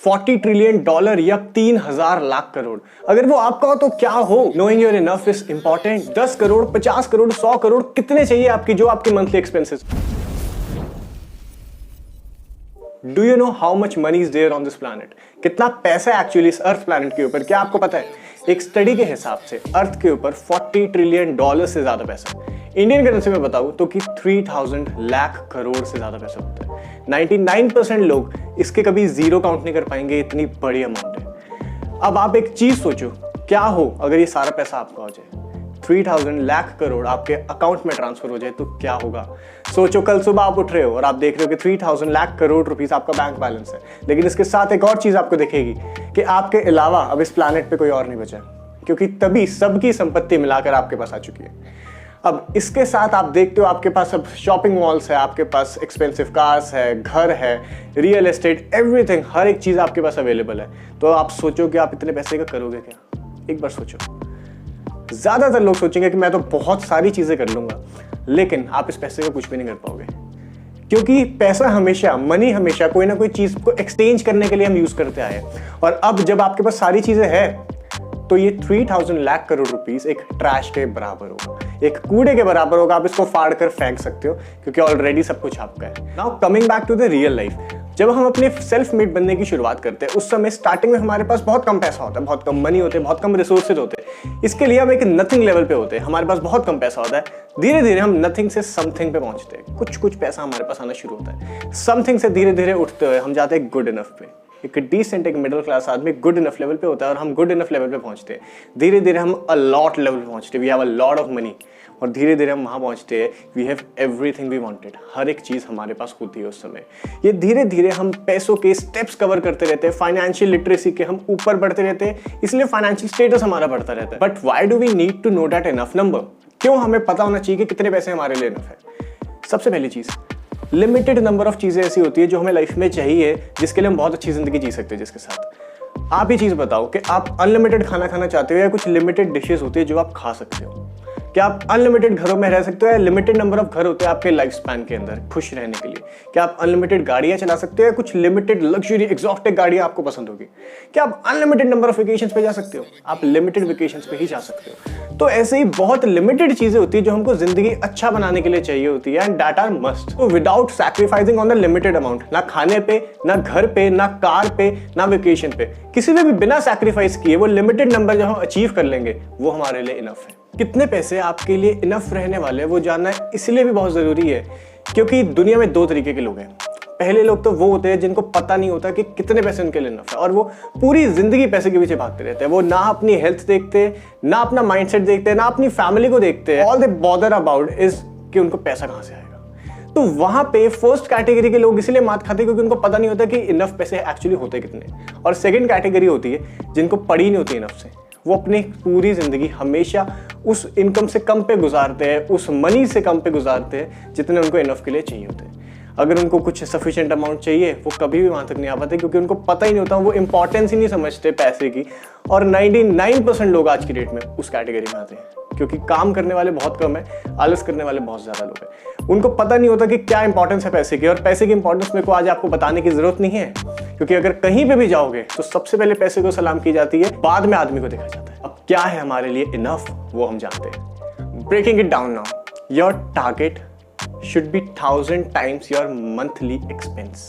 40 trillion dollar या 3000 लाख करोड़। अगर वो आपका हो तो क्या हो। Knowing your enough is important. 10 crore, 50 crore, 100 crore कितने चाहिए आपकी, जो आपके monthly expenses. Do you know how much money is there on this planet? कितना पैसा एक्चुअली इस अर्थ प्लैनेट के ऊपर, क्या आपको पता है? एक स्टडी के हिसाब से अर्थ के ऊपर 40 ट्रिलियन डॉलर से ज्यादा पैसा, इंडियन करेंसी में बताऊं तो कि 3000 लाख करोड़ से ज्यादा पैसा होता है। 99% लोग इसके कभी जीरो काउंट नहीं कर पाएंगे, इतनी बड़ी अमाउंट है। अब आप एक चीज सोचो, क्या हो अगर ये सारा पैसा आपका हो जाए, 3000 लाख करोड़ आपके अकाउंट में ट्रांसफर हो जाए तो क्या होगा। सोचो कल सुबह आप उठ रहे हो और आप देख रहे हो कि 3000 लाख करोड़ रुपीस आपका बैंक बैलेंस है, लेकिन इसके साथ एक और चीज आपको दिखेगी कि आपके अलावा अब इस प्लैनेट पे कोई और नहीं बचा, क्योंकि तभी सबकी संपत्ति मिलाकर आपके पास आ चुकी है। अब इसके साथ आप देखते हो आपके पास अब शॉपिंग मॉल्स है, आपके पास एक्सपेंसिव कार्स है, घर है, रियल एस्टेट, एवरीथिंग, हर एक चीज आपके पास अवेलेबल है। तो आप सोचो कि आप इतने पैसे का करोगे क्या? एक बार सोचो। ज्यादातर लोग सोचेंगे कि मैं तो बहुत सारी चीजें कर लूंगा, लेकिन आप इस पैसे का कुछ भी नहीं कर पाओगे, क्योंकि पैसा हमेशा, मनी हमेशा कोई ना कोई चीज को एक्सचेंज करने के लिए हम यूज करते आए। और अब जब आपके पास सारी चीजें हैं तो ये 3000 लाख करोड़ रुपीस एक ट्रैश के बराबर होगा, एक कूड़े के बराबर होगा। आप इसको फाड़ कर फेंक सकते हो क्योंकि ऑलरेडी सब कुछ आपका है। Now coming back to the real life, जब हम अपने सेल्फ मेड बनने की शुरुआत करते हैं उस समय स्टार्टिंग में हमारे पास बहुत कम पैसा होता है, बहुत कम मनी होते हैं, बहुत कम रिसोर्सेज होते हैं। इसके लिए हम एक नथिंग लेवल पे होते हैं, हमारे पास बहुत कम पैसा होता है। धीरे धीरे हम नथिंग से समथिंग पे पहुंचते हैं, कुछ कुछ पैसा हमारे पास आना शुरू होता है। समथिंग से धीरे धीरे उठते हुए हम जाते हैं गुड इनफ पे। एक डिसेंट, एक मिडिल क्लास आदमी गुड इनफ लेवल पे होता है और हम गुड इनफ लेवल पे पहुंचते हैं। धीरे धीरे हम अ लॉट लेवल पे पहुंचते हैं, we have a lot of money, और धीरे धीरे हम वहां पहुंचते हैं we have everything we wanted, हर एक चीज हमारे पास होती है उस समय। ये धीरे धीरे हम पैसों के स्टेप्स कवर करते रहते हैं, फाइनेंशियल लिटरेसी के हम ऊपर बढ़ते रहते हैं, इसलिए फाइनेंशियल स्टेटस हमारा बढ़ता रहता है। But why do we need to know that enough number? क्यों हमें पता होना चाहिए कि कितने पैसे हमारे लिए इनफ है? सबसे पहली चीज, लिमिटेड नंबर ऑफ चीजें ऐसी होती है जो हमें लाइफ में चाहिए, जिसके लिए हम बहुत अच्छी जिंदगी जी सकते हैं। जिसके साथ आप ये चीज बताओ कि आप अनलिमिटेड खाना खाना चाहते हो या कुछ लिमिटेड डिशेस होती है जो आप खा सकते हो? क्या आप अनलिमिटेड घरों में रह सकते हो या लिमिटेड नंबर ऑफ घर होते हैं आपके लाइफ स्पैन के अंदर खुश रहने के लिए? क्या आप अनलिमिटेड गाड़ियां चला सकते हो या कुछ लिमिटेड लग्जरी एक्सॉटिक गाड़ियां आपको पसंद होगी? क्या आप अनलिमिटेड नंबर ऑफ वेकेशंस पे जा सकते हो? आप लिमिटेड वेकेशंस पे ही जा सकते हो। तो ऐसे ही बहुत लिमिटेड चीजें होती है जो हमको जिंदगी अच्छा बनाने के लिए चाहिए होती है, एंड दैट आर मस्ट। तो without sacrificing on the limited amount, ना खाने पे, ना घर पे, ना कार पे, ना वेकेशन पे, किसी पे भी बिना सैक्रिफाइस किए वो लिमिटेड नंबर जो हम अचीव कर लेंगे वो हमारे लिए इनफ है। कितने पैसे आपके लिए इनफ रहने वाले वो जानना इसलिए भी बहुत जरूरी है क्योंकि दुनिया में दो तरीके के लोग हैं। पहले लोग तो वो होते हैं जिनको पता नहीं होता कि कितने पैसे उनके लिए इनफ है, और वो पूरी जिंदगी पैसे के पीछे भागते रहते हैं। वो ना अपनी हेल्थ देखते, ना अपना माइंडसेट देखते, ना अपनी फैमिली को देखते हैं। All they bother about is कि उनको पैसा कहां से आएगा। तो वहां पे फर्स्ट कैटेगरी के लोग इसलिए मात खाते क्योंकि उनको पता नहीं होता कि इनफ पैसे एक्चुअली होते कितने। और सेकंड कैटेगरी होती है जिनको पड़ी नहीं होती इनफ से, वो अपनी पूरी जिंदगी हमेशा उस इनकम से कम पे गुजारते हैं, उस मनी से कम पे गुजारते हैं जितने उनको इनफ के लिए चाहिए होते हैं। अगर उनको कुछ सफिशिएंट अमाउंट चाहिए वो कभी भी वहां तक नहीं आ पाते क्योंकि उनको पता ही नहीं होता, वो इंपॉर्टेंस ही नहीं समझते पैसे की। और 99% लोग आज की डेट में उस कैटेगरी में आते हैं क्योंकि काम करने वाले बहुत कम है, आलस करने वाले बहुत ज्यादा लोग हैं। उनको पता नहीं होता कि क्या इंपॉर्टेंस है पैसे की, और पैसे की इंपॉर्टेंस मेरे को आज आपको बताने की जरूरत नहीं है क्योंकि अगर कहीं पे भी जाओगे तो सबसे पहले पैसे को सलाम की जाती है, बाद में आदमी को देखा जाता है। अब क्या है हमारे लिए इनफ वो हम जानते हैं। Breaking it down now, your target should be 1000 times your monthly expense.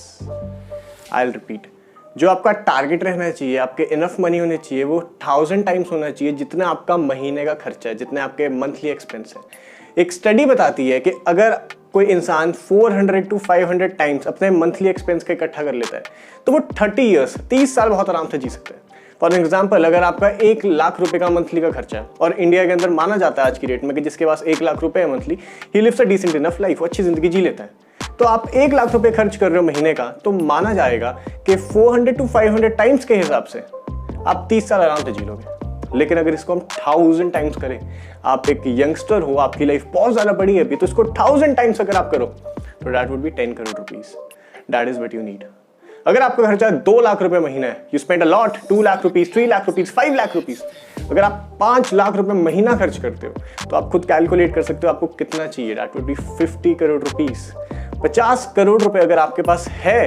I'll repeat. जो आपका टारगेट रहना चाहिए, आपके इनफ मनी होने चाहिए, वो 1000 टाइम्स होना चाहिए जितना आपका महीने का खर्चा है, जितने आपके मंथली एक्सपेंस है। एक स्टडी बताती है कि अगर कोई इंसान 400 to 500 टाइम्स अपने मंथली एक्सपेंस का इकट्ठा कर लेता है तो वो 30 साल बहुत आराम से जी सकते हैं। फॉर एग्जाम्पल, अगर आपका 1 लाख रुपए का मंथली का खर्चा है, और इंडिया के अंदर माना जाता है आज की डेट में कि जिसके पास 1 लाख रुपए है monthly, he lives a decent enough life, अच्छी जिंदगी जी लेता है। तो आप 1 लाख रुपए खर्च कर रहे हो महीने का, तो माना जाएगा कि 400 to 500 टाइम्स के हिसाब से आप 30 साल आराम से जी लोगे। लेकिन अगर इसको हम 1000 टाइम्स करें, आप एक यंगस्टर हो, आपकी लाइफ बहुत ज्यादा बड़ी है अभी, तो इसको 1000 टाइम्स अगर आप करो तो that would be 10 crore rupees. That is what you need. अगर आपका खर्चा 2 लाख रुपए महीना है, you spend a lot, 2 lakh rupees, 3 lakh rupees, 5 lakh rupees. अगर आप 5 लाख रुपए महीना खर्च करते हो तो आप खुद कैलकुलेट कर सकते हो आपको कितना चाहिए। That would be 50 crore rupees. 50 crore रुपए अगर आपके पास है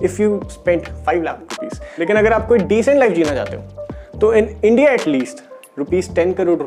if you spend 5 lakh rupees. लेकिन अगर आप कोई डिसेंट लाइफ जीना चाहते हो तो in India at least ₹10 crore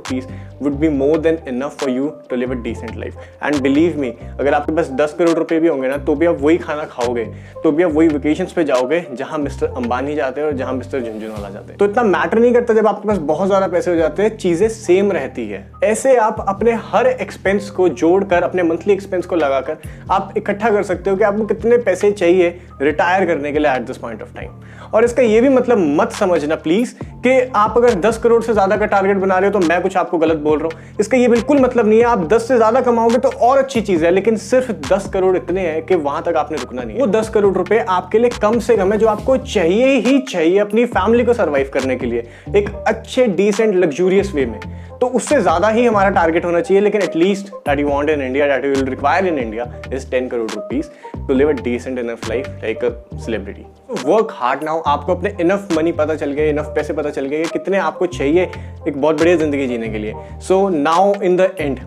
would be more than enough for you to live a decent life. And believe me, अगर आपके पास 10 करोड़ रुपए भी होंगे ना तो भी आप वही खाना खाओगे, तो भी आप वही वेकेशंस पे जाओगे जहां मिस्टर अंबानी जाते हैं और जहां मिस्टर झुनझुनवाला जाते हैं। तो इतना मैटर नहीं करता जब आपके पास बहुत ज्यादा पैसे हो जाते हैं, चीजें सेम रहती है। ऐसे आप अपने हर एक्सपेंस को जोड़कर, अपने मंथली एक्सपेंस को लगाकर आप इकट्ठा कर सकते हो कि आपको कितने पैसे चाहिए रिटायर करने के लिए at this point of time. और इसका ये भी मतलब मत समझना प्लीज कि आप अगर 10 करोड़ से ज्यादा का टारगेट बना रहे हो तो मैं कुछ आपको गलत बोल रहा हूं। इसका ये बिल्कुल मतलब नहीं है। आप 10 से ज्यादा कमाओगे तो और अच्छी चीज है, लेकिन सिर्फ 10 करोड़ इतने हैं कि वहां तक आपने रुकना नहीं है। वो 10 करोड़ रुपए आपके लिए कम से कम है जो आपको चाहिए ही चाहिए अपनी फैमिली को सर्वाइव करने के लिए एक अच्छे डिसेंट लग्जूरियस वे में। तो उससे ज्यादा ही हमारा टारगेट होना चाहिए, लेकिन at least that you want in India, that you will require in India is 10 crore rupees to live a decent enough life like a celebrity. Work hard now. आपको अपने इनफ मनी पता चल गए, इनफ पैसे पता चल गए कितने आपको चाहिए एक बहुत बढ़िया जिंदगी जीने के लिए। So now in the end,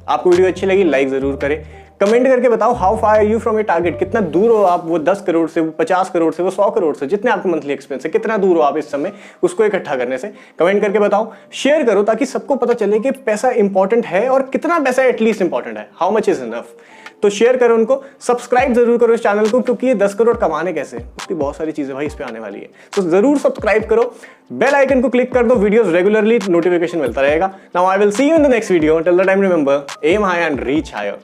आपको वीडियो अच्छी लगी लाइक जरूर करें, कमेंट करके बताओ how far are you from your target, कितना दूर हो आप वो 10 करोड़ से, वो 50 करोड़ से, वो 100 करोड़ से, जितने आपके मंथली एक्सपेंस है, कितना दूर हो आप इस समय उसको इकट्ठा करने से। कमेंट करके बताओ, शेयर करो ताकि सबको पता चले कि पैसा इंपॉर्टेंट है और कितना पैसा एटलीस्ट इंपॉर्टेंट है, हाउ मच इज इनफ। तो शेयर करो उनको, सब्सक्राइब जरूर करो इस चैनल को, क्योंकि ये 10 करोड़ कमाने कैसे, उसकी बहुत सारी चीजें भाई इस पे आने वाली है। तो जरूर सब्सक्राइब करो, बेल आइकन को क्लिक कर दो, वीडियोस रेगुलरली नोटिफिकेशन मिलता रहेगा। Now I will see you in the next video, till the time remember, aim high and reach higher.